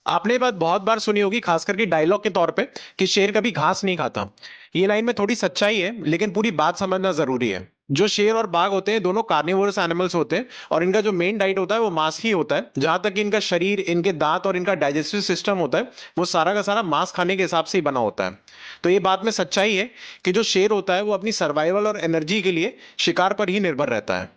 आपने ये बात बहुत बार सुनी होगी, खास करके डायलॉग के तौर पे, कि शेर कभी घास नहीं खाता। ये लाइन में थोड़ी सच्चाई है, लेकिन पूरी बात समझना जरूरी है। जो शेर और बाघ होते हैं दोनों कार्निवोरस एनिमल्स होते हैं, और इनका जो मेन डाइट होता है वो मांस ही होता है। जहां तक कि इनका शरीर, इनके दांत और इनका डाइजेस्टिव सिस्टम होता है, वो सारा का सारा मांस खाने के हिसाब से ही बना होता है। तो ये बात में सच्चाई है कि जो शेर होता है वो अपनी सर्वाइवल और एनर्जी के लिए शिकार पर ही निर्भर रहता है।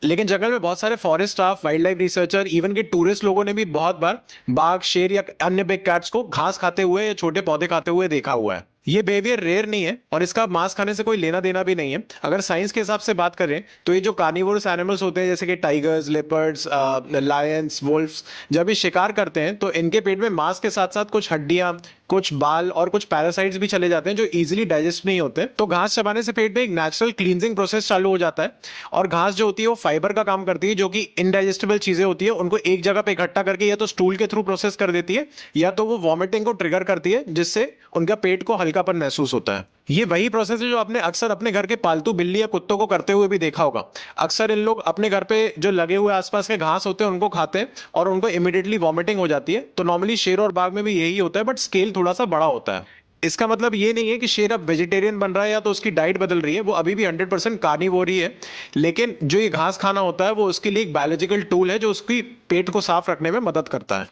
लेकिन जंगल में बहुत सारे forest staff, wild life researcher, even के टूरिस्ट लोगों ने भी बहुत बार बाघ, शेर या अन्य बिग कैट्स को घास खाते हुए या छोटे पौधे खाते हुए देखा हुआ है। ये बिहेवियर रेयर नहीं है, और इसका मांस खाने से कोई लेना देना भी नहीं है। अगर साइंस के हिसाब से बात करें तो ये जो कार्निवोरस एनिमल्स होते हैं, जैसे कि टाइगर्स, लेपर्ड्स, लायंस, वुल्फ्स, जब ये शिकार करते हैं तो इनके पेट में मांस के साथ साथ कुछ हड्डियां, कुछ बाल और कुछ पैरासाइट्स भी चले जाते हैं जो इजीली डाइजेस्ट नहीं होते। तो घास चबाने से पेट में एक नेचुरल क्लींजिंग प्रोसेस चालू हो जाता है। और घास जो होती है वो फाइबर का काम करती है, जो कि इनडाइजेस्टेबल चीजें होती है उनको एक जगह पे इकट्ठा करके या तो स्टूल के थ्रू प्रोसेस कर देती है, या तो वो वॉमिटिंग को ट्रिगर करती है, जिससे उनका पेट को हल्कापन महसूस होता है। ये वही प्रोसेस है जो आपने अक्सर अपने घर के पालतू बिल्ली या कुत्तों को करते हुए भी देखा होगा। अक्सर इन लोग अपने घर पे जो लगे हुए आसपास के घास होते हैं उनको खाते हैं, और उनको इमिडिएटली वॉमिटिंग हो जाती है। तो नॉर्मली शेर और बाघ में भी यही होता है, बट स्केल थोड़ा सा बड़ा होता है। इसका मतलब ये नहीं है कि शेर अब वेजिटेरियन बन रहा है या तो उसकी डाइट बदल रही है, वो अभी भी 100% कार्निवोर ही है। लेकिन जो ये घास खाना होता है वो उसके लिए एक बायोलॉजिकल टूल है जो उसकी पेट को साफ रखने में मदद करता है।